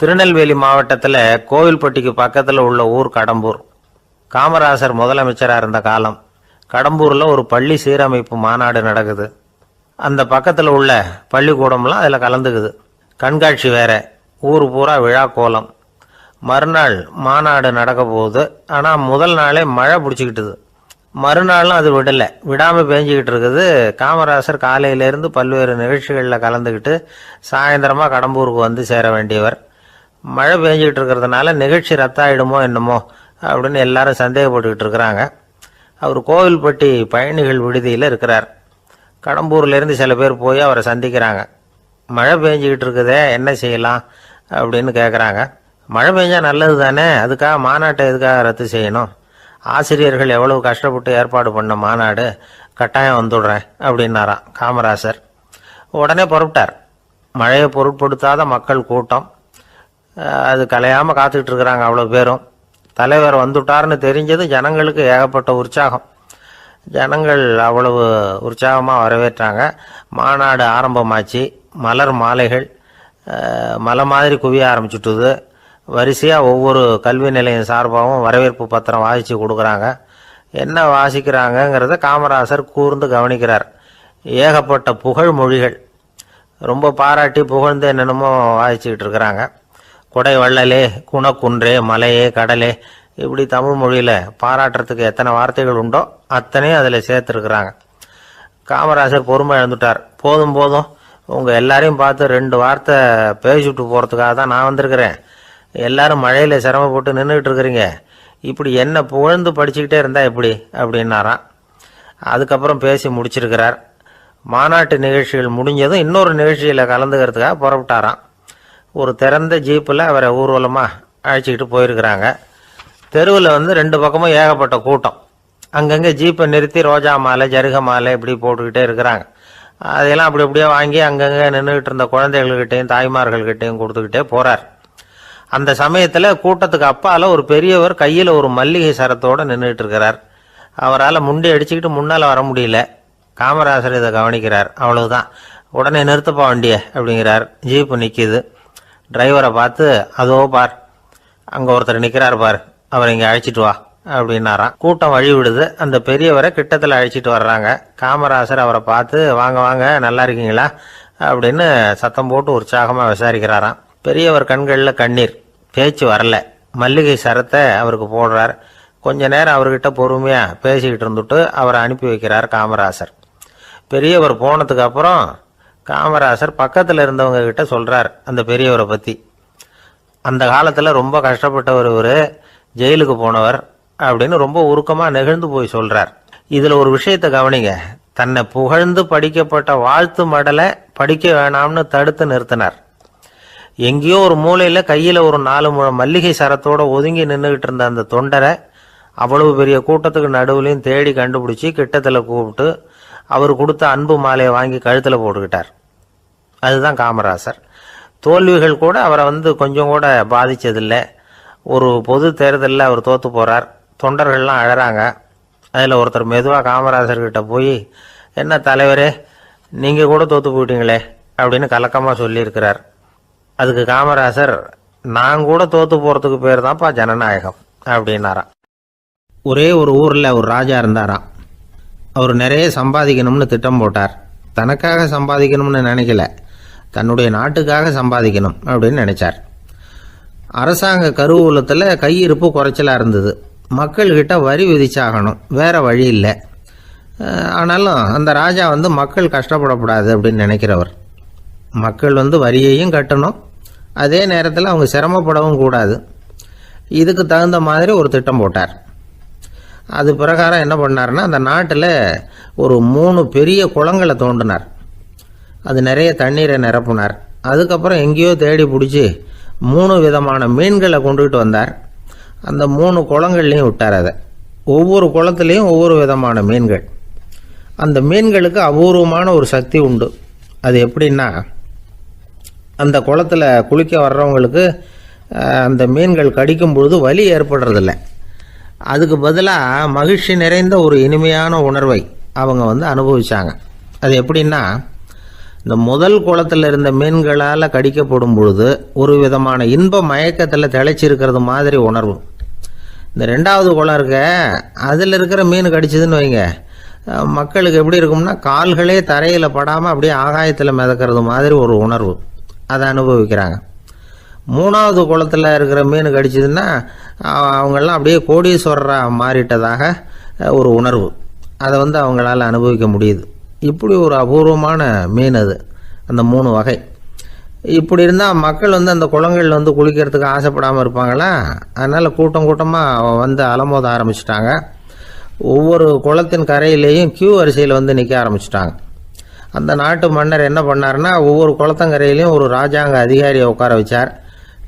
திருநெல்வேலி மாவட்டத்தில் கோவில்பட்டிக்கு பக்கத்தில் உள்ள ஊர் கடம்பூர். காமராசர் முதலமைச்சராக இருந்த காலம். கடம்பூரில் ஒரு பள்ளி சீரமைப்பு மாநாடு நடக்குது. அந்த பக்கத்தில் உள்ள பள்ளிக்கூடம்லாம் அதில் கலந்துக்குது. கண்காட்சி வேற, ஊர் பூரா விழா கோலம். மறுநாள் மாநாடு நடக்க போகுது. ஆனால் முதல் நாளே மழை பிடிச்சிக்கிட்டுது. மறுநாளும் அது விடாமல் பேஞ்சிக்கிட்டு இருக்குது. காமராசர் காலையிலேருந்து பல்வேறு நிகழ்ச்சிகளில் கலந்துக்கிட்டு சாயந்தரமாக கடம்பூருக்கு வந்து சேர வேண்டியவர். மழை பேஞ்சிக்கிட்டு இருக்கிறதுனால நிகழ்ச்சி ரத்தாயிடுமோ என்னமோ அப்படின்னு எல்லாரும் சந்தேகப்பட்டுக்கிட்டு இருக்கிறாங்க. அவர் கோவில்பட்டி பயணிகள் விடுதியில் இருக்கிறார். கடம்பூர்லேருந்து சில பேர் போய் அவரை சந்திக்கிறாங்க. மழை பெஞ்சிக்கிட்டு இருக்குதே, என்ன செய்யலாம் அப்படின்னு கேட்குறாங்க. மழை பெஞ்சால் நல்லது தானே, அதுக்காக மாநாட்டை எதுக்காக ரத்து செய்யணும்? ஆசிரியர்கள் எவ்வளவு கஷ்டப்பட்டு ஏற்பாடு பண்ண மாநாடு, கட்டாயம் வந்துடுறேன் அப்படின்னாராம் காமராசர். உடனே புறப்பட்டார். மழையை பொருட்படுத்தாத மக்கள் கூட்டம். அது கலையாமல் காத்துக்கிட்டு இருக்கிறாங்க அவ்வளோ பேரும். தலைவர் வந்துட்டார்னு தெரிஞ்சது ஜனங்களுக்கு ஏகப்பட்ட உற்சாகம். ஜனங்கள் அவ்வளவு உற்சாகமாக வரவேற்றாங்க. மாநாடு ஆரம்பமாச்சு. மலர் மாலைகள் மலை மாதிரி குவிய ஆரம்பிச்சுட்டுது. வரிசையாக ஒவ்வொரு கல்வி நிலையம் சார்பாகவும் வரவேற்பு பத்திரம் வாசித்து கொடுக்குறாங்க. என்ன வாசிக்கிறாங்கங்கிறத காமராசர் கூர்ந்து கவனிக்கிறார். ஏகப்பட்ட புகழ் மொழிகள், ரொம்ப பாராட்டி புகழ்ந்து என்னென்னமோ வாசிச்சுக்கிட்டு இருக்கிறாங்க. கொடை வள்ளலே, குணக்குன்றே, மலையே, கடலே, இப்படி தமிழ் மொழியில் பாராட்டுறதுக்கு எத்தனை வார்த்தைகள் உண்டோ அத்தனையும் அதில் சேர்த்துருக்குறாங்க. காமராசர் பொறுமை இழந்துட்டார். போதும் போதும், உங்கள் எல்லாரையும் பார்த்து 2 வார்த்தை பேசிவிட்டு போகிறதுக்காக தான் நான் வந்திருக்கிறேன். எல்லாரும் மழையில் சிரமப்பட்டு நின்றுக்கிட்டு இருக்கிறீங்க. இப்படி என்ன புகழ்ந்து படிச்சுக்கிட்டே இருந்தால் எப்படி அப்படின்னாராம். அதுக்கப்புறம் பேசி முடிச்சிருக்கிறார். மாநாட்டு நிகழ்ச்சிகள் முடிஞ்சதும் இன்னொரு நிகழ்ச்சியில் கலந்துக்கிறதுக்காக புறப்பட்டாராம். ஒரு திறந்த ஜீப்பில் அவரை ஊர்வலமாக அழைச்சிக்கிட்டு போயிருக்கிறாங்க. தெருவில் 2 பக்கமும் ஏகப்பட்ட கூட்டம். அங்கங்கே ஜீப்பை நிறுத்தி ரோஜா மாலை, ஜருக மாலை இப்படி போட்டுக்கிட்டே இருக்கிறாங்க. அதையெல்லாம் அப்படி அப்படியே வாங்கி அங்கங்கே நின்றுக்கிட்டு இருந்த குழந்தைகள்கிட்டையும் தாய்மார்கள்கிட்டையும் கொடுத்துக்கிட்டே போகிறார். அந்த சமயத்தில் கூட்டத்துக்கு அப்பால் ஒரு பெரியவர் கையில் ஒரு மல்லிகை சரத்தோடு நின்றுட்டு இருக்கிறார். அவரால் முண்டி அடிச்சுக்கிட்டு முன்னால் வர முடியல. காமராசர் இதை கவனிக்கிறார். அவ்வளவுதான். உடனே நிறுத்தப்பா வண்டியை அப்படிங்கிறார். ஜீப்பு நிற்கிது. டிரைவரை பார்த்து, அதோ பார், அங்கே ஒருத்தர் நிற்கிறார் பார், அவரை இங்கே அழைச்சிட்டு வா அப்படின்னாராம். கூட்டம் வழி விடுது. அந்த பெரியவரை கிட்டத்தில் அழைச்சிட்டு வர்றாங்க. காமராசர் அவரை பார்த்து, வாங்க வாங்க, நல்லா இருக்கீங்களா அப்படின்னு சத்தம் போட்டு உற்சாகமாக விசாரிக்கிறாராம். பெரியவர் கண்களில் கண்ணீர், பேச்சு வரல. மல்லிகை சரத்தை அவருக்கு போடுறார். கொஞ்ச நேரம் அவர்கிட்ட பொறுமையாக பேசிக்கிட்டு இருந்துட்டு அவரை அனுப்பி வைக்கிறார் காமராசர். பெரியவர் போனதுக்கு அப்புறம் காமராசர் பக்கத்தில் இருந்தவங்க கிட்ட சொல்கிறார் அந்த பெரியவரை பற்றி. அந்த காலத்தில் ரொம்ப கஷ்டப்பட்டவர் இவர், ஜெயிலுக்கு போனவர் அப்படின்னு ரொம்ப உருக்கமாக நெகிழ்ந்து போய் சொல்கிறார். இதில் ஒரு விஷயத்தை கவனிங்க. தன்னை புகழ்ந்து படிக்கப்பட்ட வாழ்த்து மடலை படிக்க வேணாம்னு தடுத்து நிறுத்தினார். எங்கேயோ ஒரு மூலையில் கையில் ஒரு 4 முழம் மல்லிகை சரத்தோடு ஒதுங்கி நின்றுக்கிட்டு இருந்த அந்த தொண்டரை அவ்வளவு பெரிய கூட்டத்துக்கு நடுவுலையும் தேடி கண்டுபிடிச்சி கிட்டத்தில் கூப்பிட்டு அவர் கொடுத்த அன்பு மாலையை வாங்கி கழுத்தில் போட்டுக்கிட்டார். அதுதான் காமராசர். தோல்விகள் கூட அவரை கொஞ்சம் கூட பாதித்ததில்லை. ஒரு பொது தேர்தலில் அவர் தோற்று போகிறார். தொண்டர்கள்லாம் அழறாங்க. அதில் ஒருத்தர் மெதுவாக காமராசர்கிட்ட போய், என்ன தலைவரே, நீங்கள் கூட தோற்று போயிட்டீங்களே அப்படின்னு கலக்கமாக சொல்லியிருக்கிறார். அதுக்கு காமராசர், நான் கூட தோற்று போகிறதுக்கு பேர் தான்ப்பா ஜனநாயகம் அப்படின்னாராம். ஒரே ஒரு ஊரில் ஒரு ராஜா இருந்தாராம். அவர் நிறைய சம்பாதிக்கணும்னு திட்டம் போட்டார். தனக்காக சம்பாதிக்கணும்னு நினைக்கல, தன்னுடைய நாட்டுக்காக சம்பாதிக்கணும் அப்படின்னு நினைச்சார். அரசாங்க கருவூலத்தில் கையிருப்பு குறைச்சலாக இருந்தது. மக்கள்கிட்ட வரி விதிச்சாகணும், வேற வழி இல்லை. ஆனாலும் அந்த ராஜா மக்கள் கஷ்டப்படக்கூடாது அப்படின்னு நினைக்கிறவர். மக்கள் வரியையும் கட்டணும், அதே நேரத்தில் அவங்க சிரமப்படவும் கூடாது. இதுக்கு தகுந்த மாதிரி ஒரு திட்டம் போட்டார். அது பிரகாரம் என்ன பண்ணார்னா, அந்த நாட்டில் ஒரு 3 பெரிய குளங்களை தோண்டினார். அது நிறைய தண்ணீரை நிரப்புனார். அதுக்கப்புறம் எங்கேயோ தேடி பிடிச்சி 3 விதமான மீன்களை கொண்டுகிட்டு வந்தார். அந்த 3 குளங்கள்லையும் விட்டார். அதை ஒவ்வொரு குளத்துலேயும் ஒவ்வொரு விதமான மீன்கள். அந்த மீன்களுக்கு அபூர்வமான ஒரு சக்தி உண்டு. அது எப்படின்னா, அந்த குளத்தில் குளிக்க வர்றவங்களுக்கு அந்த மீன்கள் கடிக்கும் பொழுது வலி ஏற்படுறதில்லை. அதுக்கு பதிலாக மகிழ்ச்சி நிறைந்த ஒரு இனிமையான உணர்வை அவங்க அனுபவிச்சாங்க. அது எப்படின்னா, இந்த முதல் குளத்தில் இருந்த மீன்களால் கடிக்கப்படும் பொழுது ஒரு விதமான இன்ப மயக்கத்தில் திளைச்சிருக்கிறது மாதிரி உணர்வு. இந்த ரெண்டாவது குளம் இருக்க அதில் இருக்கிற மீன் கடிச்சதுன்னு வைங்க, மக்களுக்கு எப்படி இருக்கும்னா கால்களே தரையில் படாமல் அப்படியே ஆகாயத்தில் மிதக்கிறது மாதிரி ஒரு உணர்வு, அதை அனுபவிக்கிறாங்க. மூணாவது குளத்தில் இருக்கிற மீன் கடிச்சதுன்னா அவங்கெல்லாம் அப்படியே கோடீஸ்வரராக மாறிட்டதாக ஒரு உணர்வு, அதை அவங்களால அனுபவிக்க முடியுது. இப்படி ஒரு அபூர்வமான மீன் அது, அந்த 3 வகை. இப்படி இருந்தால் மக்கள் அந்த குளங்களில் குளிக்கிறதுக்கு ஆசைப்படாமல் இருப்பாங்களா? அதனால் கூட்டம் கூட்டமாக அலமோத ஆரம்பிச்சிட்டாங்க. ஒவ்வொரு குளத்தின் கரையிலேயும் கியூ வரிசையில் நிற்க ஆரம்பிச்சிட்டாங்க. அந்த நாட்டு மன்னர் என்ன பண்ணார்னா, ஒவ்வொரு குளத்தங்கரையிலையும் ஒரு ராஜாங்க அதிகாரியை உட்கார வச்சார்.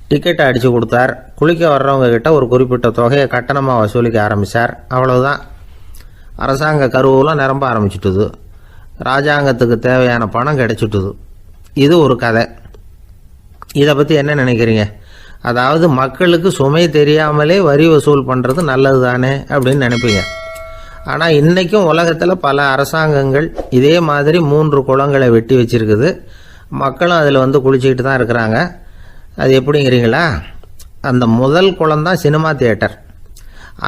டிக்கெட்டை அடித்து கொடுத்தார். குளிக்க வர்றவங்க கிட்ட ஒரு குறிப்பிட்ட தொகையை கட்டணமாக வசூலிக்க ஆரம்பித்தார். அவ்வளவுதான். அரசாங்க கருவூலம் நிரம்ப ஆரம்பிச்சுட்டுது. ராஜாங்கத்துக்கு தேவையான பணம் கிடைச்சிட்டுது. இது ஒரு கதை. இதை பற்றி என்ன நினைக்கிறீங்க? அதாவது மக்களுக்கு சுமை தெரியாமலே வரி வசூல் பண்ணுறது நல்லது தானே அப்படின்னு நினைப்பீங்க. ஆனால் இன்றைக்கும் உலகத்தில் பல அரசாங்கங்கள் இதே மாதிரி 3 குளங்களை வெட்டி வச்சிருக்குது. மக்களும் அதில் குளிச்சுக்கிட்டு தான் இருக்கிறாங்க. அது எப்படிங்கிறீங்களா? அந்த முதல் குளம் தான் சினிமா தியேட்டர்.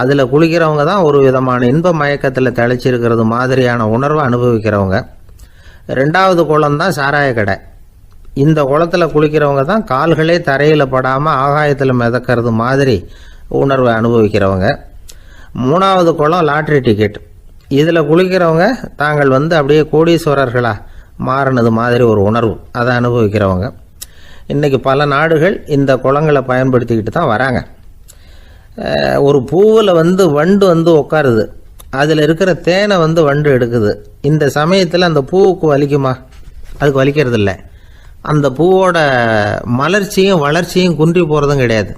அதில் குளிக்கிறவங்க தான் ஒரு விதமான இன்ப மயக்கத்தில் திளைச்சிருக்கிறது மாதிரியான உணர்வை அனுபவிக்கிறவங்க. ரெண்டாவது குளம் தான் சாராய கடை. இந்த குளத்தில் குளிக்கிறவங்க தான் கால்களே தரையில் படாமல் ஆகாயத்தில் மிதக்கிறது மாதிரி உணர்வை அனுபவிக்கிறவங்க. மூணாவது குளம் லாட்ரி டிக்கெட். இதில் குளிக்கிறவங்க தாங்கள் அப்படியே கோடீஸ்வரர்களாக மாறினது மாதிரி ஒரு உணர்வு, அதை அனுபவிக்கிறவங்க. இன்றைக்கி பல நாடுகள் இந்த குளங்களை பயன்படுத்திக்கிட்டு தான் வராங்க. ஒரு பூவில் வண்டு உட்காருது. அதில் இருக்கிற தேனை வண்டு எடுக்குது. இந்த சமயத்தில் அந்த பூவுக்கு வலிக்குமா? அதுக்கு வலிக்கிறது இல்லை. அந்த பூவோட மலர்ச்சியும் வளர்ச்சியும் குன்றி போகிறதும் கிடையாது.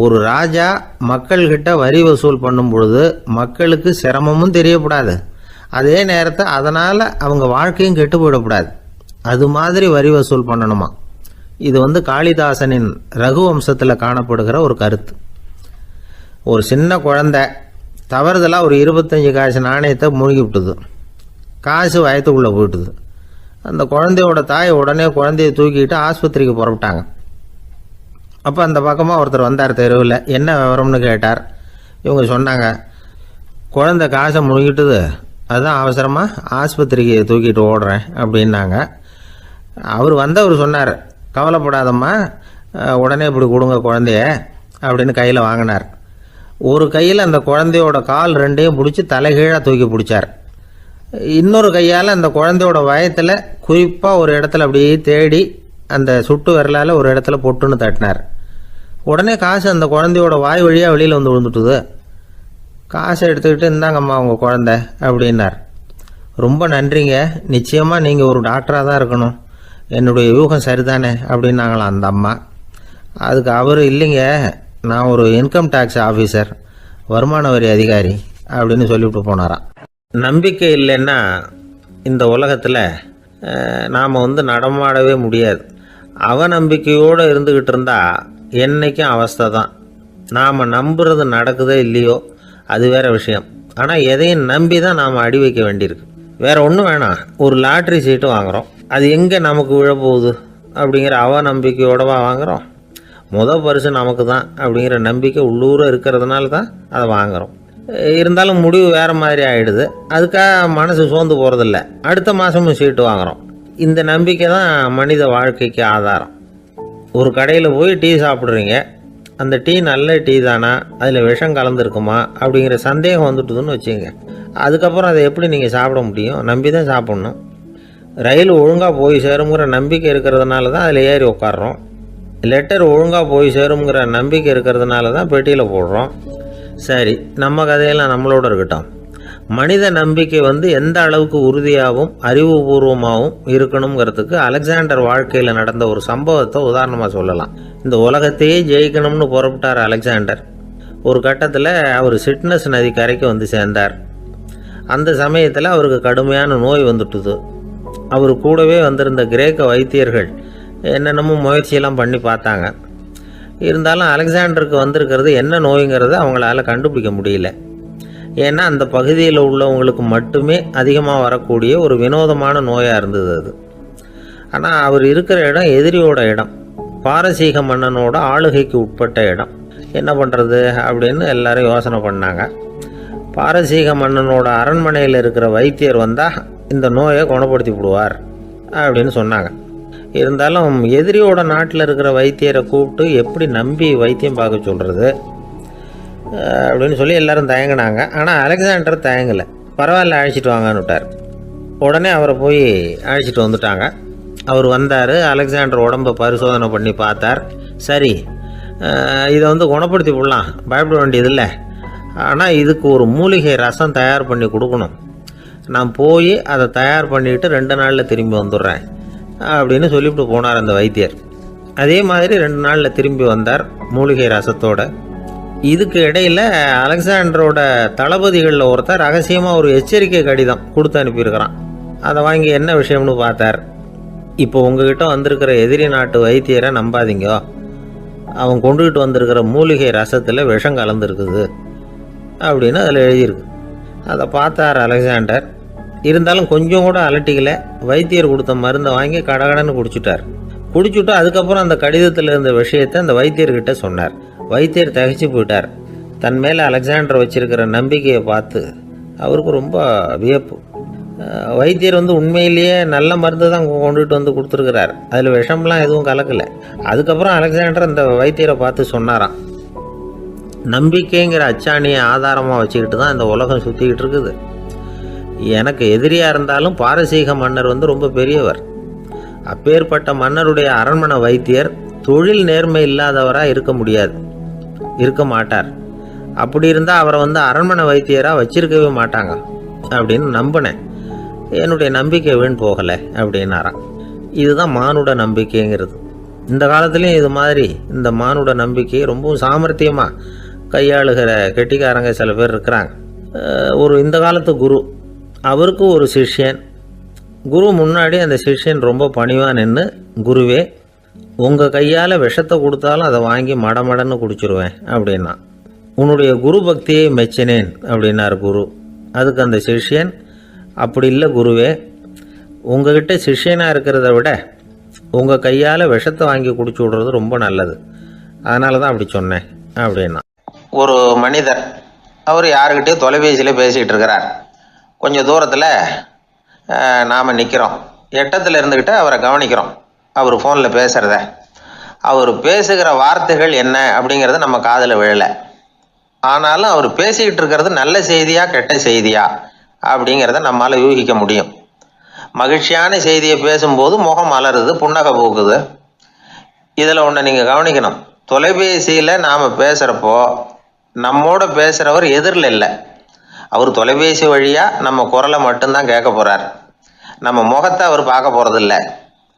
ஒரு ராஜா மக்கள்கிட்ட வரி வசூல் பண்ணும் பொழுது மக்களுக்கு சிரமமும் தெரியக்கூடாது, அதே நேரத்தை அதனால் அவங்க வாழ்க்கையும் கெட்டு போயிடக்கூடாது. அது மாதிரி வரி வசூல் பண்ணணுமா. இது காளிதாசனின் ரகுவம்சத்தில் காணப்படுகிற ஒரு கருத்து. ஒரு சின்ன குழந்தை தவறுதலாக ஒரு 25 காசு நாணயத்தை மூழ்கி விட்டுது. காசு வயத்துக்குள்ளே போயிட்டுது. அந்த குழந்தையோட தாய் உடனே குழந்தைய தூக்கிட்டு ஆஸ்பத்திரிக்கு புறப்பட்டாங்க. அப்போ அந்த பக்கமாக ஒருத்தர் வந்தார் தெருவில். என்ன விவரம்னு கேட்டார். இவங்க சொன்னாங்க, குழந்தை காசை முழுகிட்டுது, அதுதான் அவசரமாக ஆஸ்பத்திரிக்கு தூக்கிட்டு ஓடுறேன் அப்படின்னாங்க. அவர் வந்தவர் சொன்னார், கவலைப்படாதம்மா, உடனே இப்படி கொடுங்க குழந்தைய அப்படின்னு கையில் வாங்கினார். ஒரு கையில் அந்த குழந்தையோட கால் 2ஐயும் பிடிச்சி தலைகீழாக தூக்கி பிடிச்சார். இன்னொரு கையால் அந்த குழந்தையோட வயத்தில் குறிப்பாக ஒரு இடத்துல அப்படியே தேடி அந்த சுட்டு விரலால் ஒரு இடத்துல பொட்டுன்னு தட்டினார். உடனே காசு அந்த குழந்தையோட வாய் வழியாக வெளியில் விழுந்துட்டுது. காசை எடுத்துக்கிட்டு இந்தாங்கம்மா உங்கள் குழந்தை அப்படின்னார். ரொம்ப நன்றிங்க, நிச்சயமாக நீங்கள் ஒரு டாக்டராக தான் இருக்கணும், என்னுடைய யூகம் சரிதானே அப்படின்னாங்களாம் அந்த அம்மா. அதுக்கு அவர், இல்லைங்க, நான் ஒரு இன்கம் டேக்ஸ் ஆஃபீஸர், வருமான வரி அதிகாரி அப்படின்னு சொல்லிவிட்டு போனாராம். நம்பிக்கை இல்லைன்னா இந்த உலகத்தில் நாம் நடமாடவே முடியாது. அவநம்பிக்கையோடு இருந்துக்கிட்டு இருந்தால் என்றைக்கும் அவஸ்தை தான். நாம் நம்புறது நடக்குதோ இல்லையோ அது வேறு விஷயம். ஆனால் எதையும் நம்பி தான் நாம் அடி வைக்க வேண்டியிருக்கு. வேறு ஒன்றும் வேணாம், ஒரு லாட்ரி சீட்டு வாங்குகிறோம், அது எங்கே நமக்கு விழப்போகுது அப்படிங்கிற அவநம்பிக்கையோடவா வாங்குகிறோம்? பரிசு நமக்கு தான் அப்படிங்கிற நம்பிக்கை உள்ளூர இருக்கிறதுனால தான் அதை வாங்குகிறோம். இருந்தாலும் முடிவு வேறு மாதிரி ஆகிடுது. அதுக்காக மனசு சோர்ந்து போகிறதில்ல, அடுத்த மாதமும் சீட்டு வாங்குகிறோம். இந்த நம்பிக்கை தான் மனித வாழ்க்கைக்கு ஆதாரம். ஒரு கடையில் போய் டீ சாப்பிட்றீங்க, அந்த டீ நல்ல டீ தானா, அதில் விஷம் கலந்துருக்குமா அப்படிங்கிற சந்தேகம் வந்துட்டுதுன்னு வச்சுங்க. அதுக்கப்புறம் அதை எப்படி நீங்கள் சாப்பிட முடியும்? நம்பி தான் சாப்பிட்ணும். ரயில் ஒழுங்காக போய் சேருங்கிற நம்பிக்கை இருக்கிறதுனால தான் அதில் ஏறி உட்காடுறோம். லெட்டர் ஒழுங்காக போய் சேருங்கிற நம்பிக்கை இருக்கிறதுனால தான் பெட்டியில் போடுறோம். சரி, நம்ம கதையெல்லாம் நம்மளோட இருக்கட்டும். மனித நம்பிக்கை எந்த அளவுக்கு உறுதியாகவும் அறிவுபூர்வமாகவும் இருக்கணுங்கிறதுக்கு அலெக்சாண்டர் வாழ்க்கையில் நடந்த ஒரு சம்பவத்தை உதாரணமாக சொல்லலாம். இந்த உலகத்தையே ஜெயிக்கணும்னு புறப்பட்டார் அலெக்சாண்டர். ஒரு கட்டத்தில் அவர் சிட்னஸ் நதி கரைக்கு சேர்ந்தார். அந்த சமயத்தில் அவருக்கு கடுமையான நோய் வந்துட்டுது. அவர் கூடவே வந்திருந்த கிரேக்க வைத்தியர்கள் என்னென்னமோ முயற்சியெல்லாம் பண்ணி பார்த்தாங்க. இருந்தாலும் அலெக்சாண்டருக்கு வந்திருக்கிறது என்ன நோய்ங்கிறத அவங்களால கண்டுபிடிக்க முடியல. ஏன்னா அந்த பகுதியில் உள்ளவங்களுக்கு மட்டுமே அதிகமாக வரக்கூடிய ஒரு வினோதமான நோயாக இருந்தது அது. ஆனால் அவர் இருக்கிற இடம் எதிரியோட இடம், பாரசீக மன்னனோட ஆளுகைக்கு உட்பட்ட இடம். என்ன பண்ணுறது அப்படின்னு எல்லாரும் யோசனை பண்ணாங்க. பாரசீக மன்னனோட அரண்மனையில் இருக்கிற வைத்தியர் வந்தால் இந்த நோயை குணப்படுத்தி விடுவார் அப்படின்னு சொன்னாங்க. இருந்தாலும் எதிரியோட நாட்டில் இருக்கிற வைத்தியரை கூப்பிட்டு எப்படி நம்பி வைத்தியம் பார்க்க சொல்கிறது அப்படின்னு சொல்லி எல்லாரும் தயங்கினாங்க. ஆனால் அலெக்சாண்டர் தயங்கலை. பரவாயில்ல, அழைச்சிட்டு வாங்கன்னு விட்டார். உடனே அவரை போய் அழைச்சிட்டு வந்துட்டாங்க. அவர் வந்தார். அலெக்சாண்டர் உடம்பை பரிசோதனை பண்ணி பார்த்தார். சரி, இதை குணப்படுத்தி விடலாம், பயப்பட வேண்டியதில்லை. ஆனால் இதுக்கு ஒரு மூலிகை ரசம் தயார் பண்ணி கொடுக்கணும். நான் போய் அதை தயார் பண்ணிவிட்டு 2 நாளில் திரும்பி வந்துடுறேன் அப்படின்னு சொல்லிவிட்டு போனார் அந்த வைத்தியர். அதே மாதிரி 2 நாளில் திரும்பி வந்தார் மூலிகை ரசத்தோட. இதுக்கு இடையில் அலெக்சாண்டரோட தளபதிகளில் ஒருத்தர் ரகசியமாக ஒரு எச்சரிக்கை கடிதம் கொடுத்து அனுப்பியிருக்கிறான். அதை வாங்கி என்ன விஷயம்னு பார்த்தார். இப்போ உங்ககிட்ட வந்திருக்கிற எதிரி நாட்டு வைத்தியரை நம்பாதீங்க, அவன் கொண்டுகிட்டு வந்திருக்கிற மூலிகை ரசத்தில் விஷம் கலந்துருக்குது அப்படின்னு அதில் எழுதியிருக்கு. அதை பார்த்தார் அலெக்சாண்டர். இருந்தாலும் கொஞ்சம் கூட அலட்டிக்கலை. வைத்தியர் கொடுத்த மருந்தை வாங்கி கடகடன்னு குடிச்சுட்டு அதுக்கப்புறம் அந்த கடிதத்தில் இருந்த விஷயத்தை அந்த வைத்தியர்கிட்ட சொன்னார். வைத்தியர் திகைச்சு போயிட்டார். தன் மேலே அலெக்சாண்டர் வச்சிருக்கிற நம்பிக்கையை பார்த்து அவருக்கு ரொம்ப வியப்பு. வைத்தியர் உண்மையிலேயே நல்ல மருந்து தான் கொண்டுகிட்டு கொடுத்துருக்கிறார், அதில் விஷம்லாம் எதுவும் கலக்கலை. அதுக்கப்புறம் அலெக்சாண்டர் அந்த வைத்தியரை பார்த்து சொன்னாராம், நம்பிக்கைங்கிற அச்சாணியை ஆதாரமாக வச்சுக்கிட்டு தான் இந்த உலகம் சுற்றிக்கிட்டு இருக்குது. எனக்கு எதிரியாக இருந்தாலும் பாரசீக மன்னர் ரொம்ப பெரியவர். அப்பேற்பட்ட மன்னருடைய அரண்மனை வைத்தியர் தொழில் நேர்மை இல்லாதவராக இருக்க மாட்டார். அப்படி இருந்தால் அவரை அரண்மனை வைத்தியராக வச்சிருக்கவே மாட்டாங்க அப்படின்னு நம்பினேன். என்னுடைய நம்பிக்கை வீண் போகலை அப்படின்னாராம். இதுதான் மானுட நம்பிக்கைங்கிறது. இந்த காலத்துலேயும் இது மாதிரி இந்த மானுட நம்பிக்கையை ரொம்பவும் சாமர்த்தியமாக கையாளுகிற கெட்டிக்காரங்க சில பேர் இருக்கிறாங்க. இந்த காலத்து குரு, அவருக்கு ஒரு சிஷ்யன். குரு முன்னாடி அந்த சிஷ்யன் ரொம்ப பணிவாக நின்று, குருவே, உங்கள் கையால் விஷத்தை கொடுத்தாலும் அதை வாங்கி மடமடன்னு குடிச்சிருவேன் அப்படின்னா. உன்னுடைய குரு பக்தியை மெச்சினேன் அப்படின்னார் குரு. அதுக்கு அந்த சிஷ்யன், அப்படி இல்லை குருவே, உங்ககிட்ட சிஷ்யனாக இருக்கிறத விட உங்கள் கையால் விஷத்தை வாங்கி குடிச்சு விடுறது ரொம்ப நல்லது, அதனால தான் அப்படி சொன்னேன் அப்படின்னா. ஒரு மனிதர், அவர் யாருக்கிட்டே தொலைபேசியில் பேசிகிட்டு இருக்கிறார். கொஞ்சம் தூரத்தில் நாம் நிற்கிறோம். எட்டத்தில் இருந்துக்கிட்டு அவரை கவனிக்கிறோம். அவர் ஃபோனில் பேசுகிறத, அவர் பேசுகிற வார்த்தைகள் என்ன அப்படிங்கிறது நம்ம காதில் விழலை. ஆனாலும் அவர் பேசிக்கிட்டு இருக்கிறது நல்ல செய்தியா கெட்ட செய்தியா அப்படிங்கிறத நம்மளால் யூகிக்க முடியும். மகிழ்ச்சியான செய்தியை பேசும்போது முகம் மலருது, புன்னகை போக்குது. இதில் ஒன்று நீங்கள் கவனிக்கணும், தொலைபேசியில் நாம் பேசுகிறப்போ நம்மோட பேசுகிறவர் எதிரில் இல்லை. அவர் தொலைபேசி வழியாக நம்ம குரலை மட்டும்தான் கேட்க போகிறார், நம்ம முகத்தை அவர் பார்க்க போகிறதில்ல.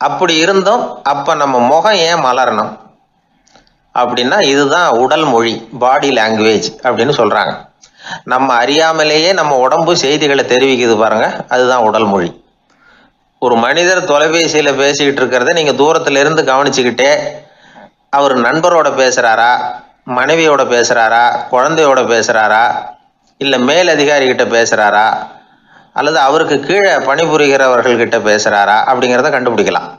அப்படி இருந்தும் அப்போ நம்ம முகம் ஏன் மலரணும் அப்படின்னா, இதுதான் உடல் மொழி, பாடி லாங்குவேஜ் அப்படின்னு சொல்கிறாங்க. நம்ம அறியாமலேயே நம்ம உடம்பு செய்திகளை தெரிவிக்குது பாருங்க, அதுதான் உடல் மொழி. ஒரு மனிதர் தொலைபேசியில் பேசிக்கிட்டு இருக்கிறத நீங்கள் தூரத்தில் இருந்து கவனிச்சுக்கிட்டே, அவர் நண்பரோட பேசுகிறாரா, மனைவியோட பேசுகிறாரா, குழந்தையோட பேசுகிறாரா, இல்லை மேல் அதிகாரிகிட்ட பேசுகிறாரா, அல்லது அவருக்கு கீழே பணிபுரிகிறவர்கள்கிட்ட பேசுகிறாரா அப்படிங்கிறத கண்டுபிடிக்கலாம்.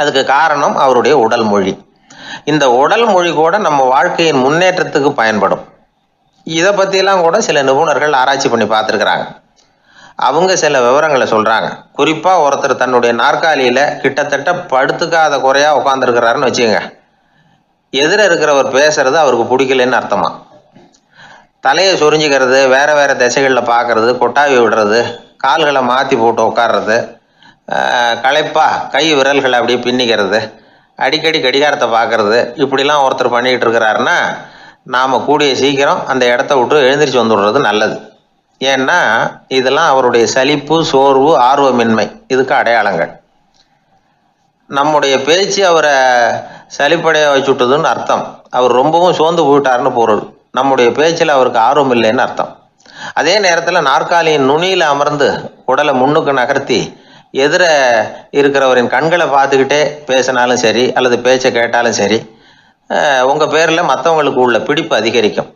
அதுக்கு காரணம் அவருடைய உடல் மொழி. இந்த உடல் மொழி கூட நம்ம வாழ்க்கையின் முன்னேற்றத்துக்கு பயன்படும். இதை பற்றியெல்லாம் கூட சில நிபுணர்கள் ஆராய்ச்சி பண்ணி பார்த்துருக்குறாங்க. அவங்க சில விவரங்களை சொல்கிறாங்க. குறிப்பாக ஒருத்தர் தன்னுடைய நாற்காலியில் கிட்டத்தட்ட படுத்துக்காத குறையாக உட்காந்துருக்கிறாருன்னு வச்சுக்கோங்க. எதிர இருக்கிறவர் பேசுறது அவருக்கு பிடிக்கலன்னு அர்த்தமா. தலையை சொரிஞ்சிக்கிறது, வேறு வேறு திசைகளில் பார்க்குறது, கொட்டாவி விடுறது, கால்களை மாற்றி போட்டு உட்கார்றது, களைப்பாக கை விரல்களை அப்படியே பின்னிக்கிறது, அடிக்கடி கடிகாரத்தை பார்க்கறது, இப்படிலாம் ஒருத்தர் பண்ணிக்கிட்டு இருக்கிறாருன்னா நாம் கூடிய சீக்கிரம் அந்த இடத்த விட்டு எழுந்திரிச்சு வந்துடுறது நல்லது. ஏன்னா இதெல்லாம் அவருடைய சலிப்பு, சோர்வு, ஆர்வமின்மை, இதுக்கு அடையாளங்கள். நம்முடைய பேச்சு அவரை சலிப்படைய வச்சுட்டதுன்னு அர்த்தம். அவர் ரொம்பவும் சோர்ந்து போயிட்டாருன்னு பொருள். நம்முடைய பேச்சில் அவருக்கு ஆர்வம் இல்லைன்னு அர்த்தம். அதே நேரத்தில் நாற்காலியின் நுனியில் அமர்ந்து உடலை முன்னுக்கு நகர்த்தி எதிர இருக்கிறவரின் கண்களை பார்த்துக்கிட்டே பேசினாலும் சரி, அல்லது பேச்சை கேட்டாலும் சரி, உங்கள் பேரில் மற்றவங்களுக்கு உள்ள பிடிப்பு அதிகரிக்கும்.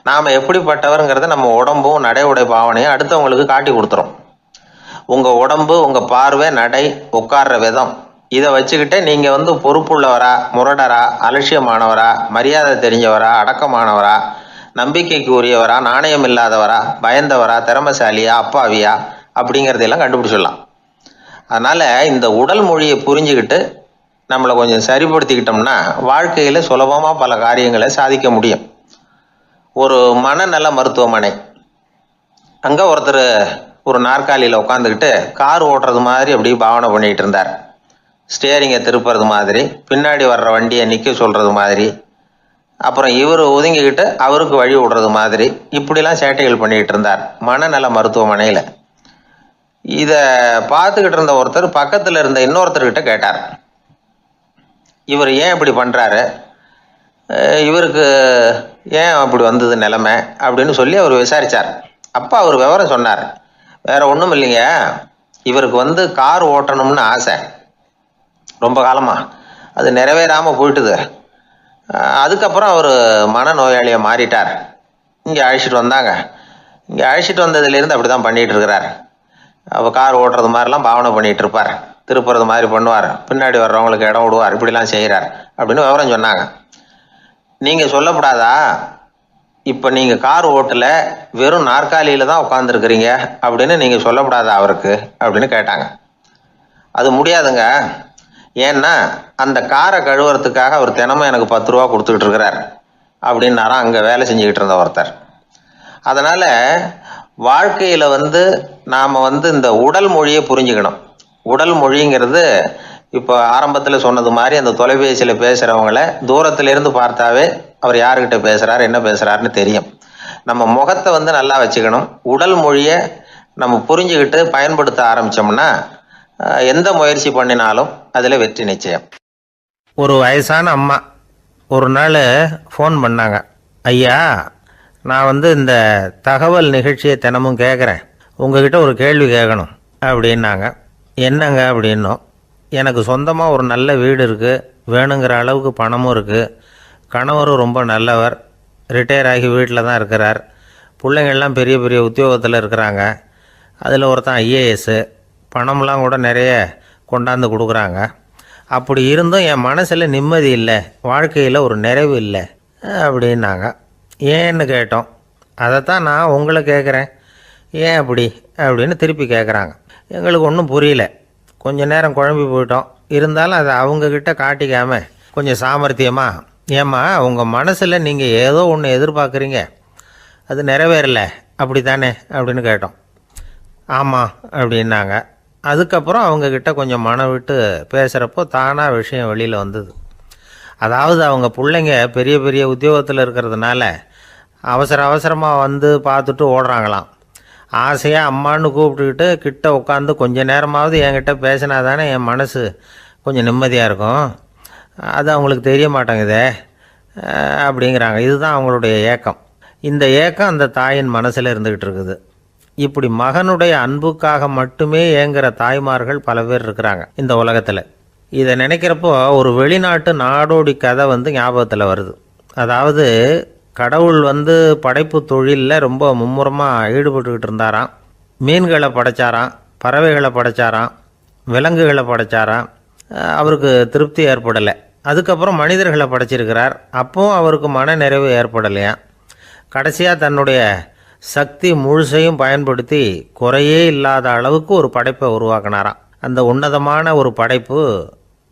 நாம் எப்படிப்பட்டவருங்கிறத நம்ம உடம்பும் நடை உடை பாவனையும் அடுத்தவங்களுக்கு காட்டி கொடுத்துரும். உங்கள் உடம்பு, உங்கள் பார்வை, நடை, உட்கார்ற விதம், இதை வச்சுக்கிட்டே நீங்கள் பொறுப்புள்ளவரா, முரடரா, அலட்சியமானவரா, மரியாதை தெரிஞ்சவரா, அடக்கமானவரா, நம்பிக்கைக்கு உரியவரா, நாணயம் இல்லாதவரா, பயந்தவரா, திறமைசாலியா, அப்பாவியா அப்படிங்கிறதையெல்லாம் கண்டுபிடிச்சிடலாம். அதனால் இந்த உடல் மொழியை புரிஞ்சுக்கிட்டு நம்மளை கொஞ்சம் சரிப்படுத்திக்கிட்டோம்னா வாழ்க்கையில் சுலபமாக பல காரியங்களை சாதிக்க முடியும். ஒரு மனநல மருத்துவமனை, அங்கே ஒருத்தர் ஒரு நாற்காலியில் உட்காந்துக்கிட்டு கார் ஓட்டுறது மாதிரி அப்படி பாவனை பண்ணிகிட்டு இருந்தார். ஸ்டேரிங்கை திருப்புறது மாதிரி, பின்னாடி வர்ற வண்டியை நிற்க சொல்கிறது மாதிரி, அப்புறம் இவர் ஒதுங்கிக்கிட்டு அவருக்கு வழி விடுறது மாதிரி, இப்படிலாம் சேட்டைகள் பண்ணிக்கிட்டு இருந்தார் மனநல மருத்துவமனையில். இதை பார்த்துக்கிட்டு இருந்த ஒருத்தர் பக்கத்தில் இருந்த இன்னொருத்தர்கிட்ட கேட்டார், இவர் ஏன் இப்படி பண்ணுறாரு, இவருக்கு ஏன் அப்படி வந்தது நிலைமை அப்படின்னு சொல்லி அவர் விசாரித்தார். அப்போ அவர் விவரம் சொன்னார். வேற ஒன்றும் இல்லைங்க, இவருக்கு கார் ஓட்டணும்னு ஆசை ரொம்ப காலமாக, அது நிறைவேறாமல் போயிட்டுது. அதுக்கப்புறம் அவர் மனநோயாளியாக மாறிட்டார். இங்கே அழைச்சிட்டு வந்தாங்க. இங்கே அழைச்சிட்டு வந்ததுலேருந்து அப்படி தான் பண்ணிகிட்டு இருக்கிறார். அப்போ கார் ஓட்டுறது மாதிரிலாம் பாவனை பண்ணிகிட்டு இருப்பார், திருப்புறது மாதிரி பண்ணுவார், பின்னாடி வர்றவங்களுக்கு இடம் விடுவார், இப்படிலாம் செய்கிறார் அப்படின்னு விவரம் சொன்னாங்க. நீங்கள் சொல்லப்படாதா, இப்போ நீங்கள் கார் ஓட்டல, வெறும் நாற்காலியில் தான் உட்காந்துருக்குறீங்க அப்படின்னு நீங்கள் சொல்லப்படாதா அவருக்கு அப்படின்னு கேட்டாங்க. அது முடியாதுங்க, ஏன்னா அந்த காரை கழுவுறதுக்காக அவர் தினமும் எனக்கு 10 ரூபா கொடுத்துக்கிட்டு இருக்கிறார் அப்படின்னாராம் அங்கே வேலை செஞ்சுக்கிட்டு இருந்த ஒருத்தர். அதனால் வாழ்க்கையில் நாம் இந்த உடல் மொழியை புரிஞ்சுக்கணும். உடல் மொழிங்கிறது இப்போ ஆரம்பத்தில் சொன்னது மாதிரி அந்த தொலைபேசியில் பேசுகிறவங்கள தூரத்திலிருந்து பார்த்தாவே அவர் யாருக்கிட்ட பேசுகிறார், என்ன பேசுகிறாருன்னு தெரியும். நம்ம முகத்தை நல்லா வச்சுக்கணும். உடல் மொழியை நம்ம புரிஞ்சுக்கிட்டு பயன்படுத்த ஆரம்பித்தோம்னா எந்த முயற்சி பண்ணினாலும் அதில் வெற்றி நிச்சயம். ஒரு வயசான அம்மா ஒரு நாள் ஃபோன் பண்ணாங்க. ஐயா, நான் இந்த தகவல் நிகழ்ச்சியை தினமும் கேட்குறேன், உங்ககிட்ட ஒரு கேள்வி கேட்கணும் அப்படின்னாங்க. என்னங்க அப்படின்னோம். எனக்கு சொந்தமாக ஒரு நல்ல வீடு இருக்குது, வேணுங்கிற அளவுக்கு பணமும் இருக்குது, கணவரும் ரொம்ப நல்லவர், ரிட்டையர் ஆகி வீட்டில் தான் இருக்கிறார், பிள்ளைங்கள்லாம் பெரிய பெரிய உத்தியோகத்தில் இருக்கிறாங்க, அதில் ஒருத்தன் ஐஏஎஸ்ஸு, பணம்லாம் கூட நிறைய கொண்டாந்து கொடுக்குறாங்க. அப்படி இருந்தும் என் மனசில் நிம்மதி இல்லை, வாழ்க்கையில் ஒரு நிறைவு இல்லை அப்படின்னாங்க. ஏன்னு கேட்டோம். அதைத்தான் நான் உங்களை கேட்குறேன், ஏன் அப்படி அப்படின்னு திருப்பி கேட்குறாங்க. எங்களுக்கு ஒன்றும் புரியல, கொஞ்ச நேரம் குழம்பி போயிட்டோம். இருந்தாலும் அதை அவங்கக்கிட்ட காட்டிக்காமல் கொஞ்சம் சாமர்த்தியமாக, ஏம்மா உங்கள் மனசில் நீங்கள் ஏதோ ஒன்று எதிர்பார்க்குறீங்க, அது நிறைவேறலை அப்படி தானே அப்படின்னு கேட்டோம். ஆமாம் அப்படின்னாங்க. அதுக்கப்புறம் அவங்கக்கிட்ட கொஞ்சம் மனம் விட்டு பேசுகிறப்போ தானாக விஷயம் வெளியில் வந்தது. அதாவது அவங்க பிள்ளைங்க பெரிய பெரிய உத்தியோகத்தில் இருக்கிறதுனால அவசரமாக பார்த்துட்டு ஓடுறாங்களாம். ஆசையாக அம்மான்னு கூப்பிட்டுக்கிட்டு கிட்ட உட்காந்து கொஞ்ச நேரமாவது என்கிட்ட பேசினா தானே என் மனசு கொஞ்சம் நிம்மதியாக இருக்கும், அது அவங்களுக்கு தெரிய மாட்டேங்குதே அப்படிங்கிறாங்க. இதுதான் அவங்களுடைய ஏக்கம். இந்த ஏக்கம் அந்த தாயின் மனசில் இருந்துக்கிட்டு இருக்குது. இப்படி மகனுடைய அன்புக்காக மட்டுமே ஏங்குற தாய்மார்கள் பல பேர் இருக்கிறாங்க இந்த உலகத்தில். இதை நினைக்கிறப்போ ஒரு வெளிநாட்டு நாடோடி கதை ஞாபகத்தில் வருது. அதாவது கடவுள் படைப்பு தொழிலில் ரொம்ப மும்முரமாக ஈடுபட்டுக்கிட்டு இருந்தாராம். மீன்களை படைச்சாராம், பறவைகளை படைச்சாராம், விலங்குகளை படைச்சாராம். அவருக்கு திருப்தி ஏற்படலை. அதுக்கப்புறம் மனிதர்களை படைச்சிருக்கிறார். அப்போவும் அவருக்கு மன நிறைவு ஏற்படலையாம். கடைசியாக தன்னுடைய சக்தி முழுசையும் பயன்படுத்தி குறையே இல்லாத அளவுக்கு ஒரு படைப்பை உருவாக்கினாராம். அந்த உன்னதமான ஒரு படைப்பு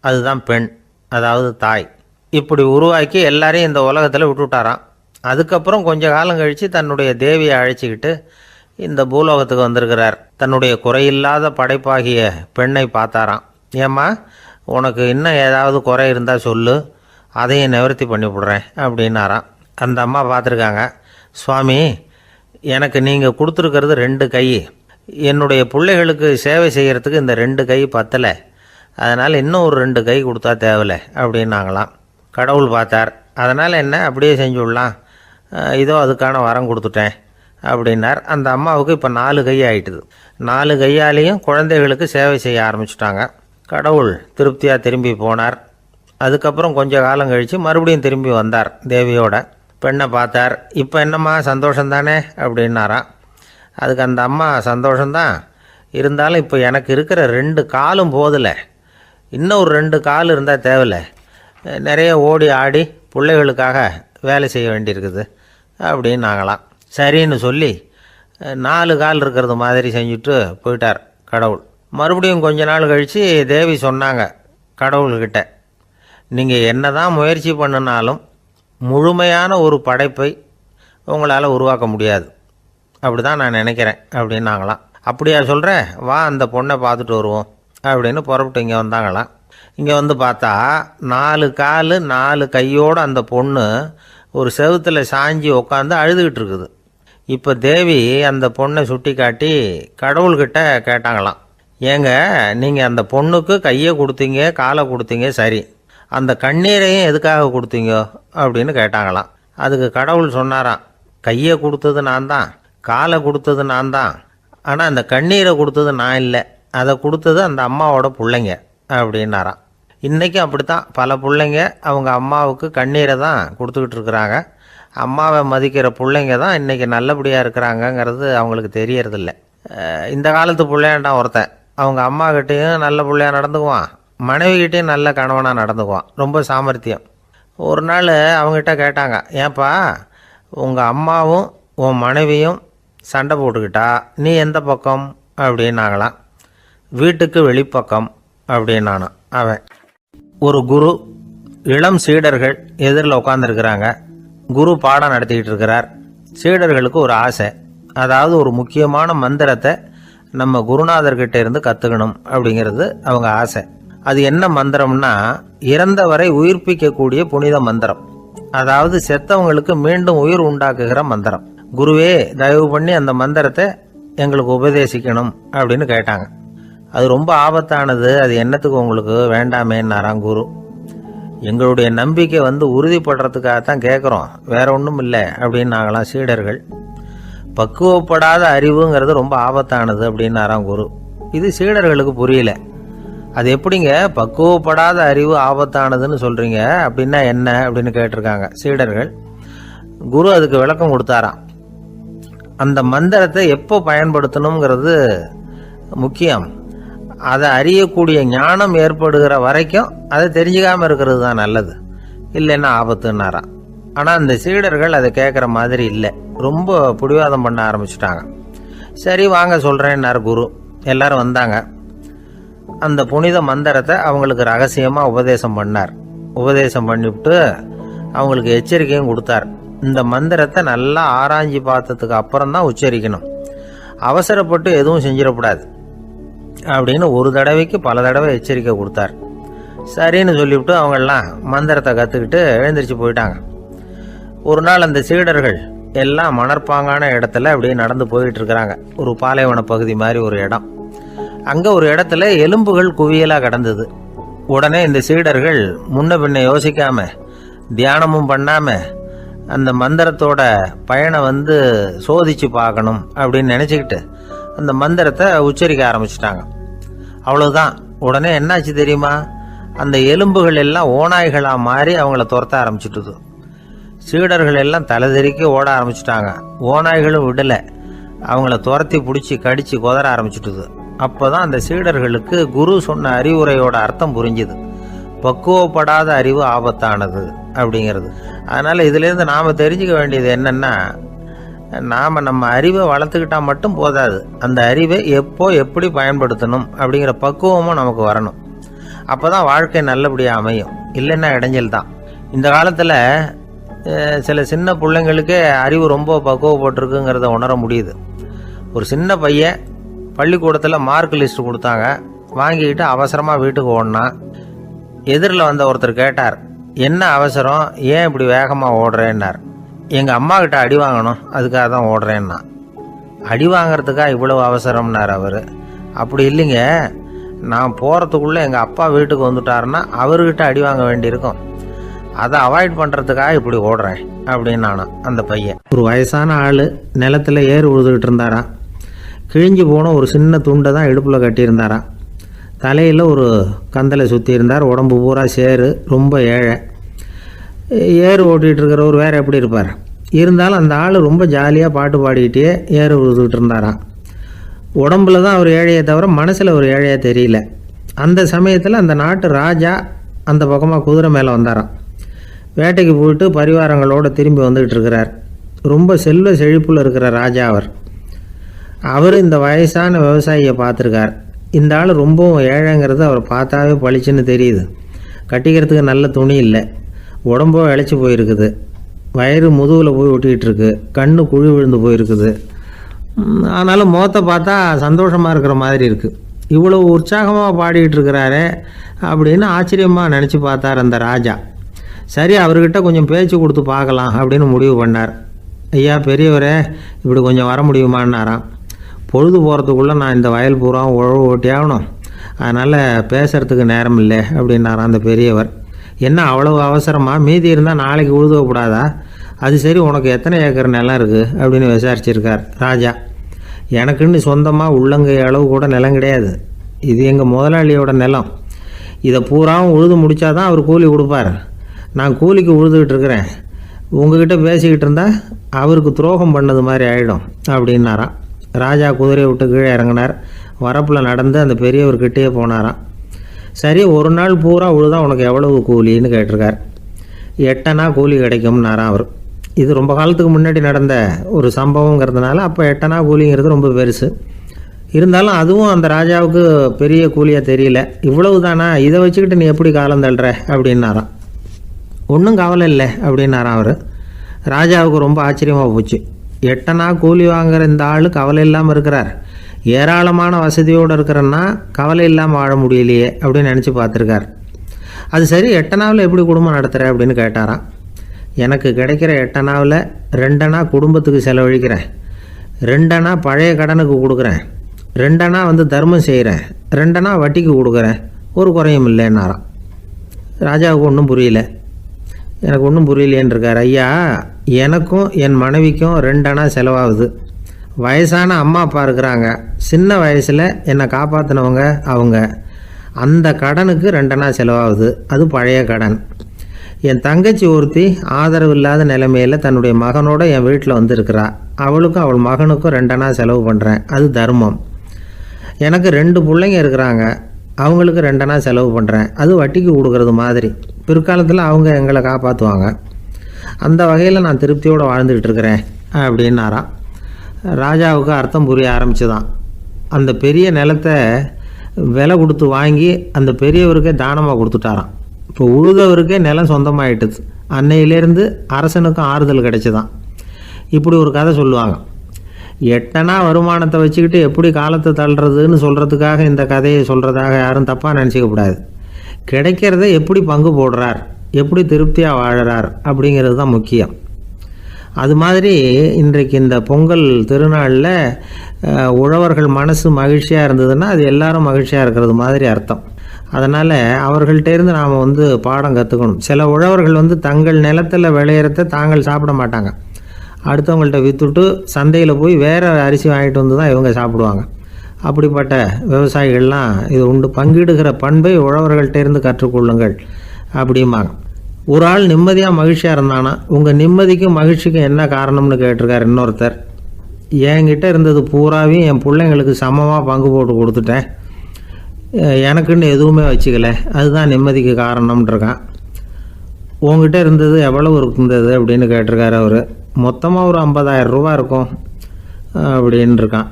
அதுதான் பெண், அதாவது தாய். இப்படி உருவாக்கி எல்லாரையும் இந்த உலகத்தில் விட்டுவிட்டாராம். அதுக்கப்புறம் கொஞ்ச காலம் கழித்து தன்னுடைய தேவியை அழைச்சிக்கிட்டு இந்த பூலோகத்துக்கு வந்திருக்கிறார். தன்னுடைய குறையில்லாத படைப்பாகிய பெண்ணை பார்த்தாராம். ஏம்மா, உனக்கு இன்னும் ஏதாவது குறை இருந்தால் சொல்லு, அதையும் நிவர்த்தி பண்ணிவிடுறேன் அப்படின்னாராம். அந்த அம்மா பார்த்துருக்காங்க. சுவாமி, எனக்கு நீங்கள் கொடுத்துருக்கிறது 2 கை, என்னுடைய பிள்ளைகளுக்கு சேவை செய்கிறதுக்கு இந்த 2 கை பத்தலை, அதனால் இன்னும் ஒரு 2 கை கொடுத்தா தேவலை அப்படின்னாங்களாம். கடவுள் பார்த்தார். அதனால் என்ன, அப்படியே செஞ்சு விடலாம், இதோ அதுக்கான வரம் கொடுத்துட்டேன் அப்படின்னார். அந்த அம்மாவுக்கு இப்போ 4 கை ஆகிட்டுது. 4 கையாலேயும் குழந்தைகளுக்கு சேவை செய்ய ஆரம்பிச்சிட்டாங்க. கடவுள் திருப்தியாக திரும்பி போனார். அதுக்கப்புறம் கொஞ்ச காலம் கழித்து மறுபடியும் திரும்பி வந்தார் தேவியோட. பெண்ணை பார்த்தார். இப்போ என்னம்மா சந்தோஷந்தானே அப்படின்னாராம். அதுக்கு அந்த அம்மா, சந்தோஷந்தான், இருந்தாலும் இப்போ எனக்கு இருக்கிற 2 காலும் போதில்லை, இன்னும் ஒரு 2 கால் இருந்தால் தேவையில்லை. நிறைய ஓடி ஆடி பிள்ளைகளுக்காக வேலை செய்ய வேண்டியிருக்குது அப்படின்னு நாங்களாம். சரின்னு சொல்லி 4 கால் இருக்கிறது மாதிரி செஞ்சுட்டு போயிட்டார் கடவுள். மறுபடியும் கொஞ்ச நாள் கழித்து தேவி சொன்னாங்க கடவுள்கிட்ட, நீங்கள் என்ன தான் முயற்சி பண்ணினாலும் முழுமையான ஒரு படைப்பை உங்களால் உருவாக்க முடியாது, அப்படி தான் நான் நினைக்கிறேன் அப்படின்னாங்களாம். அப்படியா சொல்கிறேன், வா அந்த பொண்ணை பார்த்துட்டு வருவோம் அப்படின்னு புறப்பட்டு இங்கே வந்தாங்களாம். இங்கே வந்து பார்த்தா 4 கால் 4 கையோடு அந்த பொண்ணு ஒரு செவுத்தில் சாஞ்சி உட்காந்து அழுதுகிட்டு இருக்குது. இப்போ தேவி அந்த பொண்ணை சுட்டி காட்டி கடவுள்கிட்ட கேட்டாங்களாம், ஏங்க நீங்கள் அந்த பொண்ணுக்கு கையை கொடுத்தீங்க காலை கொடுத்தீங்க, சரி, அந்த கண்ணீரையும் எதுக்காக கொடுத்தீங்க அப்படின்னு கேட்டாங்களாம். அதுக்கு கடவுள் சொன்னாராம், கையை கொடுத்தது நான் தான், காலை கொடுத்தது நான் தான், ஆனால் அந்த கண்ணீரை கொடுத்தது நான் இல்லை, அதை கொடுத்தது அந்த அம்மாவோட பிள்ளைங்க அப்படின்னாராம். இன்றைக்கும் அப்படித்தான் பல பிள்ளைங்க அவங்க அம்மாவுக்கு கண்ணீரை தான் கொடுத்துக்கிட்டு இருக்கிறாங்க. அம்மாவை மதிக்கிற பிள்ளைங்க தான் இன்றைக்கி நல்லபடியாக இருக்கிறாங்கங்கிறது அவங்களுக்கு தெரியறதில்ல. இந்த காலத்து பிள்ளையாண்டான் ஒருத்தன் அவங்க அம்மாக்கிட்டேயும் நல்ல பிள்ளையாக நடந்துக்குவான், மனைவிக்கிட்டேயும் நல்ல கணவனாக நடந்துக்குவான், ரொம்ப சாமர்த்தியம். ஒரு நாள் அவங்ககிட்ட கேட்டாங்க, ஏன்பா உங்கள் அம்மாவும் உன் மனைவியும் சண்டை போட்டுக்கிட்டா நீ எந்த பக்கம் அப்படின்னாங்களாம். வீட்டுக்கு வெளிப்பக்கம் அப்படின்னானான் அவன். ஒரு குரு, இளம் சீடர்கள் எதிரில் உட்காந்துருக்கிறாங்க. குரு பாடம் நடத்திக்கிட்டு இருக்கிறார். சீடர்களுக்கு ஒரு ஆசை, அதாவது ஒரு முக்கியமான மந்திரத்தை நம்ம குருநாதர்கிட்ட இருந்து கற்றுக்கணும் அப்படிங்கிறது அவங்க ஆசை. அது என்ன மந்திரம்னா, இறந்தவரை உயிர்ப்பிக்கக்கூடிய புனித மந்திரம், அதாவது செத்தவங்களுக்கு மீண்டும் உயிர் உண்டாக்குகிற மந்திரம். குருவே தயவு பண்ணி அந்த மந்திரத்தை எங்களுக்கு உபதேசிக்கணும் அப்படின்னு கேட்டாங்க. அது ரொம்ப ஆபத்தானது, அது என்னத்துக்கு உங்களுக்கு வேண்டாமேன்னாராம் குரு. எங்களுடைய நம்பிக்கை உறுதிப்படுறதுக்காகத்தான் கேட்குறோம், வேற ஒன்றும் இல்லை அப்படின்னாங்களாம் சீடர்கள். பக்குவப்படாத அறிவுங்கிறது ரொம்ப ஆபத்தானது அப்படின்னாராம் குரு. இது சீடர்களுக்கு புரியல. அது எப்படிங்க பக்குவப்படாத அறிவு ஆபத்தானதுன்னு சொல்கிறீங்க, அப்படின்னா என்ன அப்படின்னு கேட்டிருக்காங்க சீடர்கள். குரு அதுக்கு விளக்கம் கொடுத்தாராம். அந்த மந்திரத்தை எப்போ பயன்படுத்தணுங்கிறது முக்கியம், அதை அறியக்கூடிய ஞானம் ஏற்படுகிற வரைக்கும் அதை தெரிஞ்சுக்காமல் இருக்கிறது தான் நல்லது, இல்லைன்னா ஆபத்துன்னாராம். ஆனால் அந்த சீடர்கள் அதை கேட்குற மாதிரி இல்லை, ரொம்ப பிடிவாதம் பண்ண ஆரம்பிச்சுட்டாங்க. சரி வாங்க சொல்கிறேன்னார் குரு. எல்லாரும் வந்தாங்க. அந்த புனித மந்திரத்தை அவங்களுக்கு ரகசியமாக உபதேசம் பண்ணார். உபதேசம் பண்ணிவிட்டு அவங்களுக்கு எச்சரிக்கையும் கொடுத்தார். இந்த மந்திரத்தை நல்லா ஆராய்ச்சி பார்த்ததுக்கு அப்புறம் தான் உச்சரிக்கணும், அவசரப்பட்டு எதுவும் செஞ்சிடக்கூடாது அப்படின்னு ஒரு தடவைக்கு பல தடவை எச்சரிக்கை கொடுத்தார். சரின்னு சொல்லிவிட்டு அவங்கெல்லாம் மந்திரத்தை கற்றுக்கிட்டு எழுந்திரிச்சு போயிட்டாங்க. ஒரு நாள் அந்த சீடர்கள் எல்லாம் மணற்பாங்கான இடத்துல அப்படியே நடந்து போயிட்டு இருக்கிறாங்க. ஒரு பாலைவன பகுதி மாதிரி ஒரு இடம். அங்கே ஒரு இடத்துல எலும்புகள் குவியலாக கிடந்தது. உடனே இந்த சீடர்கள் முன்ன பின்ன யோசிக்காம தியானமும் பண்ணாம அந்த மந்திரத்தோட பயனை சோதிச்சு பார்க்கணும் அப்படின்னு நினச்சிக்கிட்டு அந்த மந்திரத்தை உச்சரிக்க ஆரம்பிச்சிட்டாங்க. அவ்வளோதான். உடனே என்னாச்சு தெரியுமா, அந்த எலும்புகள் எல்லாம் ஓநாய்களாக மாறி அவங்கள துரத்த ஆரம்பிச்சுட்டுது. சீடர்கள் எல்லாம் தலைதெறிக்க ஓட ஆரம்பிச்சிட்டாங்க. ஓநாய்களும் விடலை, அவங்கள துரத்தி பிடிச்சி கடிச்சு கொதற ஆரம்பிச்சுட்டுது. அப்போ தான் அந்த சீடர்களுக்கு குரு சொன்ன அறிவுரையோட அர்த்தம் புரிஞ்சுது. பக்குவப்படாத அறிவு ஆபத்தானது அப்படிங்கிறது. அதனால் இதிலேருந்து நாம் தெரிஞ்சுக்க வேண்டியது என்னென்னா, நாம் நம்ம அறிவை வளர்த்துக்கிட்டால் மட்டும் போதாது, அந்த அறிவை எப்போ எப்படி பயன்படுத்தணும் அப்படிங்கிற பக்குவமும் நமக்கு வரணும். அப்போ தான் வாழ்க்கை நல்லபடியாக அமையும், இல்லைன்னா இடைஞ்சல் தான். இந்த காலத்தில் சில சின்ன பிள்ளைங்களுக்கே அறிவு ரொம்ப பக்குவப்பட்டிருக்குங்கிறத உணர முடியுது. ஒரு சின்ன பையன் பள்ளிக்கூடத்தில் மார்க் லிஸ்ட் கொடுத்தாங்க, வாங்கிக்கிட்டு அவசரமாக வீட்டுக்கு ஓடினான். எதிரில் வந்த ஒருத்தர் கேட்டார், என்ன அவசரம், ஏன் இப்படி வேகமாக ஓடுறேன்னார். எங்கள் அம்மா கிட்ட அடி வாங்கணும், அதுக்காக தான் ஓடுறேன்னா. அடி வாங்கிறதுக்கா இவ்வளவு அவசரம்னார் அவர். அப்படி இல்லைங்க, நான் போகிறதுக்குள்ளே எங்கள் அப்பா வீட்டுக்கு வந்துட்டாருன்னா அவர்கிட்ட அடி வாங்க வேண்டியிருக்கும், அதை அவாய்ட் பண்ணுறதுக்காக இப்படி ஓடுறேன் அப்படின்னு நானும். அந்த பையன் ஒரு வயசான ஆள் நிலத்தில் ஏறு உழுதுகிட்டு இருந்தாராம். கிழிஞ்சு போன ஒரு சின்ன துண்டை தான் இடுப்பில் கட்டியிருந்தாராம். தலையில் ஒரு கந்தலை சுற்றி இருந்தார். உடம்பு பூரா சேரு, ரொம்ப ஏழை. ஏறு ஓட்டிகிட்டு இருக்கிறவர் வேறு எப்படி இருப்பார். இருந்தாலும் அந்த ஆள் ரொம்ப ஜாலியாக பாட்டு பாடிக்கிட்டே ஏறு உழுதுகிட்டு இருந்தாராம். உடம்புல தான் அவர் ஏழையை தவிர மனசில் ஒரு ஏழையாக தெரியல. அந்த சமயத்தில் அந்த நாட்டு ராஜா அந்த பக்கமாக குதிரை மேலே வந்தாராம். வேட்டைக்கு போயிட்டு பரிவாரங்களோடு திரும்பி வந்துக்கிட்டு இருக்கிறார். ரொம்ப செல்வ செழிப்பில் இருக்கிற ராஜா அவர் இந்த வயசான விவசாயியை பார்த்துருக்கார். இந்த ஆள் ரொம்பவும் ஏழைங்கிறது அவர் பார்த்தாவே பளிச்சுன்னு தெரியுது. கட்டிக்கிறதுக்கு நல்ல துணி இல்லை, உடம்போ இழைச்சி போயிருக்குது, வயிறு முதுகில் போய் ஒட்டிக்கிட்டு இருக்கு, கண்ணு குழி விழுந்து போயிருக்குது. ஆனாலும் முகத்தை பார்த்தா சந்தோஷமாக இருக்கிற மாதிரி இருக்குது. இவ்வளோ உற்சாகமாக பாடிக்கிட்டு இருக்கிறாரே அப்படின்னு ஆச்சரியமாக நினச்சி பார்த்தார் அந்த ராஜா. சரி, அவர்கிட்ட கொஞ்சம் பேச்சு கொடுத்து பார்க்கலாம் அப்படின்னு முடிவு பண்ணார். ஐயா பெரியவரே, இப்படி கொஞ்சம் வர முடியுமான்னாராம். பொழுது போகிறதுக்குள்ளே நான் இந்த வயல் பூரா உழவு ஓட்டி ஆகணும், அதனால் பேசுகிறதுக்கு நேரம் இல்லை அப்படின்னாராம் அந்த பெரியவர். என்ன அவ்வளவு அவசரமாக? மீதி இருந்தால் நாளைக்கு உழுதக்கூடாதா? அது சரி, உனக்கு எத்தனை ஏக்கர் நிலம் இருக்குது அப்படின்னு விசாரிச்சிருக்கார் ராஜா. எனக்குன்னு சொந்தமாக உள்ளங்கை அளவு கூட நிலம் கிடையாது. இது எங்கள் முதலாளியோட நிலம். இதை பூராவும் உழுது முடித்தா தான் அவர் கூலி கொடுப்பார். நான் கூலிக்கு உழுதுகிட்டு இருக்கிறேன். உங்ககிட்ட பேசிக்கிட்டு இருந்தால் அவருக்கு துரோகம் பண்ணது மாதிரி ஆகிடும் அப்படின்னாராம். ராஜா குதிரையை விட்டு கீழே இறங்கினார். வரப்பில் நடந்து அந்த பெரியவர்கிட்டே போனாராம். சரி, ஒரு நாள் பூரா உழுதா உனக்கு எவ்வளவு கூலின்னு கேட்டிருக்கார். 8 அணா கூலி கிடைக்கும்னாராம் அவர். இது ரொம்ப காலத்துக்கு முன்னாடி நடந்த ஒரு சம்பவங்கிறதுனால அப்போ 8 அணா கூலிங்கிறது ரொம்ப பெருசு. இருந்தாலும் அதுவும் அந்த ராஜாவுக்கு பெரிய கூலியாக தெரியல. இவ்வளவு தானா, இதை வச்சுக்கிட்டு நீ எப்படி காலம் தள்ளுற அப்படின்னாராம். ஒன்றும் கவலை இல்லை அப்படின்னாராம் அவர். ராஜாவுக்கு ரொம்ப ஆச்சரியமாக போச்சு. 8 அணா கூலி வாங்குகிற இந்த ஆள் கவலை இல்லாமல் இருக்கிறார், ஏராளமான வசதியோடு இருக்கிறன்னா கவலை இல்லாமல் வாழ முடியலையே அப்படின்னு நினச்சி பார்த்துருக்கார். அது சரி, 8 அணாவில் எப்படி குடும்பம் நடத்துகிற அப்படின்னு கேட்டாராம். எனக்கு கிடைக்கிற 8 அணாவில் 2 அணா குடும்பத்துக்கு செலவழிக்கிறேன், 2 அணா பழைய கடனுக்கு கொடுக்குறேன், 2 அணா தர்மம் செய்கிறேன், 2 அணா வட்டிக்கு கொடுக்குறேன், ஒரு குறையும் இல்லைன்னாராம். ராஜாவுக்கு ஒன்றும் புரியல. எனக்கு ஒன்றும் புரியலேன்னு இருக்கார். ஐயா, எனக்கும் என் மனைவிக்கும் 2 அணா செலவாகுது. வயசான அம்மா அப்பா இருக்கிறாங்க, சின்ன வயசில் என்னை காப்பாற்றினவங்க அவங்க. அந்த கடனுக்கு 2 அணா செலவாகுது, அது பழைய கடன். என் தங்கச்சி ஒருத்தி ஆதரவு இல்லாத நிலைமையில் தன்னுடைய மகனோட என் வீட்டில் இருக்கிறா. அவளுக்கும் அவள் மகனுக்கும் 2 அணா செலவு பண்ணுறேன், அது தர்மம். எனக்கு 2 பிள்ளைங்க இருக்கிறாங்க, அவங்களுக்கு 2 அணா செலவு பண்ணுறேன், அது வட்டிக்கு கொடுக்கறது மாதிரி. பிற்காலத்தில் அவங்க எங்களை காப்பாற்றுவாங்க. அந்த வகையில் நான் திருப்தியோடு வாழ்ந்துக்கிட்டு இருக்கிறேன் அப்படின்னாராம். ராஜாவுக்கு அர்த்தம் புரிய ஆரம்பிச்சுதான். அந்த பெரிய நிலத்தை விலை கொடுத்து வாங்கி அந்த பெரியவருக்கே தானமாக கொடுத்துட்டாராம். இப்போ உழுதவருக்கே நிலம் சொந்தமாயிட்டுது. அன்னையிலேருந்து அரசனுக்கும் ஆறுதல் கிடைச்சிதான். இப்படி ஒரு கதை சொல்லுவாங்க. 8 அணா வருமானத்தை வச்சுக்கிட்டு எப்படி காலத்தை தள்ளுறதுன்னு சொல்கிறதுக்காக இந்த கதையை சொல்கிறதாக யாரும் தப்பாக நினச்சிக்கக்கூடாது. கிடைக்கிறத எப்படி பங்கு போடுறார், எப்படி திருப்தியாக வாழறார் அப்படிங்கிறது தான் முக்கியம். அது மாதிரி இன்றைக்கு இந்த பொங்கல் திருநாளில் உழவர்கள் மனசு மகிழ்ச்சியாக இருந்ததுன்னா அது எல்லாரும் மகிழ்ச்சியாக இருக்கிறது மாதிரி அர்த்தம். அதனால் அவர்கள்ட்டேருந்து நாம் பாடம் கற்றுக்கணும். சில உழவர்கள் தங்கள் நிலத்தில் விளையிறத தாங்கள் சாப்பிட மாட்டாங்க, அடுத்தவங்கள்ட்ட விற்றுட்டு சந்தையில் போய் வேறு அரிசி வாங்கிட்டு வந்து தான் இவங்க சாப்பிடுவாங்க. அப்படிப்பட்ட விவசாயிகள்லாம் இது உண்டு. பங்கிடுகிற பண்பை உழவர்கள்ட்டேருந்து கற்றுக்கொள்ளுங்கள் அப்படிம்பாங்க. ஒரு ஆள் நிம்மதியாக மகிழ்ச்சியாக இருந்தானா, உங்கள் நிம்மதிக்கும் மகிழ்ச்சிக்கும் என்ன காரணம்னு கேட்டிருக்கார் இன்னொருத்தர். என்கிட்ட இருந்தது பூராவையும் என் பிள்ளைங்களுக்கு சமமாக பங்கு போட்டு கொடுத்துட்டேன், எனக்குன்னு எதுவுமே வச்சுக்கல, அதுதான் நிம்மதிக்கு காரணம்ன்றிருக்கான். உங்ககிட்ட இருந்தது எவ்வளவு இருந்தது அப்படின்னு கேட்டிருக்காரு அவர். மொத்தமாக ஒரு 50,000 ரூபா இருக்கும் அப்படின்னு இருக்கான்.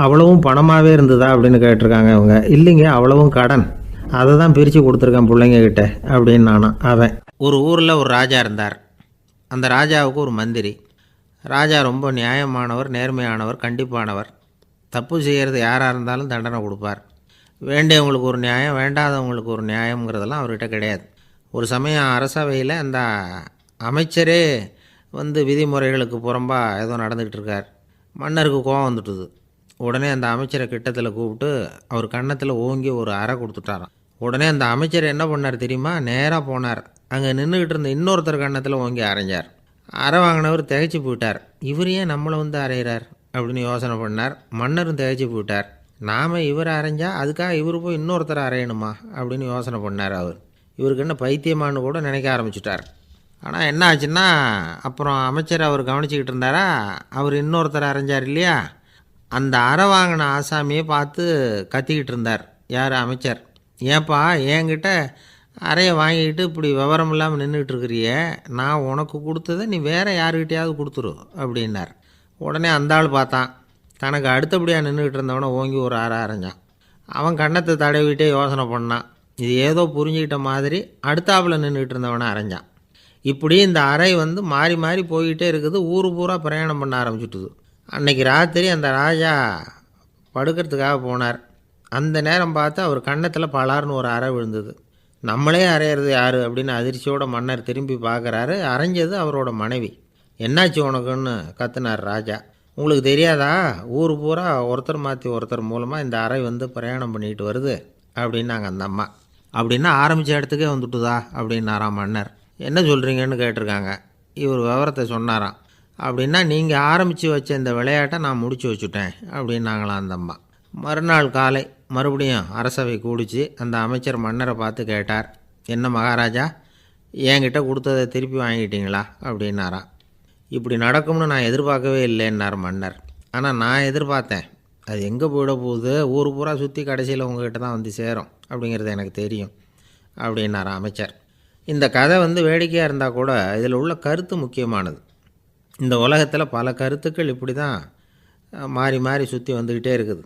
அவ்வளவும் பணமாகவே இருந்ததா அப்படின்னு கேட்டிருக்காங்க இவங்க. இல்லைங்க, அவ்வளவும் கடன், அதை தான் பிரித்து கொடுத்துருக்கேன் பிள்ளைங்க கிட்ட அப்படின்னு நானும். அவன் ஒரு ஊரில் ஒரு ராஜா இருந்தார். அந்த ராஜாவுக்கு ஒரு மந்திரி. ராஜா ரொம்ப நியாயமானவர், நேர்மையானவர், கண்டிப்பானவர். தப்பு செய்கிறது யாராக இருந்தாலும் தண்டனை கொடுப்பார். வேண்டியவங்களுக்கு ஒரு நியாயம், வேண்டாதவங்களுக்கு ஒரு நியாயங்கிறதெல்லாம் அவர்கிட்ட கிடையாது. ஒரு சமயம் அரசவையில் அந்த அமைச்சரே விதிமுறைகளுக்கு புறம்பாக ஏதோ நடந்துக்கிட்டு இருக்கார். மன்னருக்கு கோபம் வந்துட்டுது. உடனே அந்த அமைச்சரை கிட்டத்தில் கூப்பிட்டு அவர் கன்னத்தில் ஓங்கி ஒரு அறை கொடுத்துட்டாராம். உடனே அந்த அமைச்சர் என்ன பண்ணார் தெரியுமா? நேராக போனார், அங்கே நின்றுக்கிட்டு இருந்த இன்னொருத்தர் கன்னத்தில் ஓங்கி அரைஞ்சார். அறை வாங்கினவர் திகைச்சு போயிட்டார். இவர் ஏன் நம்மளை அரைகிறார் அப்படின்னு யோசனை பண்ணார். மன்னரும் திகைச்சு போயிட்டார். நாம் இவர் அரைஞ்சா அதுக்காக இவர் போய் இன்னொருத்தர் அரையணுமா அப்படின்னு யோசனை பண்ணார். இவருக்கு என்ன பைத்தியமானு கூட நினைக்க ஆரம்பிச்சிட்டார். ஆனால் என்ன ஆச்சுன்னா, அப்புறம் அமைச்சர் அவர் கவனிச்சிக்கிட்டு இருந்தாரா, அவர் இன்னொருத்தர் அரைஞ்சார் இல்லையா, அந்த அறை வாங்கின ஆசாமியை பார்த்து கத்திக்கிட்டு இருந்தார் யார் அமைச்சர். ஏன்பா என்கிட்ட அறையை வாங்கிக்கிட்டு இப்படி விவரம் இல்லாமல் நின்றுக்கிட்டு இருக்கிறியே, நான் உனக்கு கொடுத்ததை நீ வேறு யாருக்கிட்டையாவது கொடுத்துரு அப்படின்னார். உடனே அந்த ஆள் பார்த்தான், தனக்கு அடுத்தபடியாக நின்றுக்கிட்டு இருந்தவனை ஓங்கி ஒரு அறை அரைஞ்சான். அவன் கன்னத்தை தடவிட்டே யோசனை பண்ணான். இது ஏதோ புரிஞ்சுக்கிட்ட மாதிரி அடுத்தாப்பில் நின்றுக்கிட்டு இருந்தவனை அரைஞ்சான். இப்படி இந்த அறை மாறி மாறி போய்கிட்டே இருக்குது. ஊர் பூரா பிரயாணம் பண்ண ஆரம்பிச்சுட்டுது. அன்னைக்கு ராத்திரி அந்த ராஜா படுக்கிறதுக்காக போனார். அந்த நேரம் பார்த்து அவர் கன்னத்தில் பலார்னு ஒரு அறை விழுந்தது. நம்மளே அரையிறது யார் அப்படின்னு அதிர்ச்சியோட மன்னர் திரும்பி பார்க்குறாரு. அரைஞ்சது அவரோட மனைவி. என்னாச்சு உனக்குன்னு கத்துனார் ராஜா. உங்களுக்கு தெரியாதா, ஊர் பூரா ஒருத்தர் மாற்றி ஒருத்தர் மூலமாக இந்த அறை பிரயாணம் பண்ணிட்டு வருது அப்படின்னாங்க அந்த அம்மா. அப்படின்னா ஆரம்பித்த இடத்துக்கே வந்துட்டுதா அப்படின்னாராம் மன்னர். என்ன சொல்கிறீங்கன்னு கேட்டிருக்காங்க. இவர் விவரத்தை சொன்னாராம். அப்படின்னா நீங்கள் ஆரம்பித்து வச்ச இந்த விளையாட்டை நான் முடிச்சு வச்சுட்டேன் அப்படின்னாங்களாம் அந்த அம்மா. மறுநாள் காலை மறுபடியும் அரசவை கூடிச்சு. அந்த அமைச்சர் மன்னரை பார்த்து கேட்டார், என்ன மகாராஜா, என்கிட்ட கொடுத்ததை திருப்பி வாங்கிட்டீங்களா அப்படின்னாராம். இப்படி நடக்கும்னு நான் எதிர்பார்க்கவே இல்லைன்னார் மன்னர். ஆனால் நான் எதிர்பார்த்தேன். அது எங்கே போயிட போகுது, ஊர் பூரா சுற்றி கடைசியில் உங்ககிட்ட தான் சேரும் அப்படிங்கிறது எனக்கு தெரியும் அப்படின்னார் அமைச்சர். இந்த கதை வேடிக்கையாக இருந்தால் கூட இதில் உள்ள கருத்து முக்கியமானது. இந்த உலகத்தில் பல கருத்துக்கள் இப்படி தான் மாறி மாறி சுற்றி வந்துக்கிட்டே இருக்குது.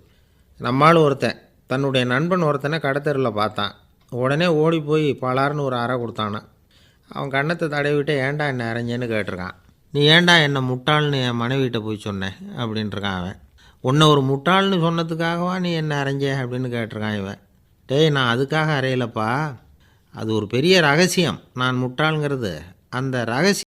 நம்மால் ஒருத்தன் தன்னுடைய நண்பன் ஒருத்தனை கடத்தெருவில் பார்த்தான். உடனே ஓடி போய் பலார்னு ஒரு அறை கொடுத்தானான். அவன் கன்னத்தை தடவிட்டு ஏன்டா என்னை அரைஞ்சேன்னு கேட்டிருக்கான். நீ ஏன்டா என்னை முட்டாள்னு என் மனைவிட்ட போய் சொன்னேன் அப்படின்ட்டுருக்கான் அவன். உன்னை ஒரு முட்டாள்னு சொன்னதுக்காகவா நீ என்னை அரைஞ்சே அப்படின்னு கேட்டிருக்கான் இவன். டேய், நான் அதுக்காக அறையலப்பா, அது ஒரு பெரிய ரகசியம். நான் முட்டாளுங்கிறது அந்த ரகசியம்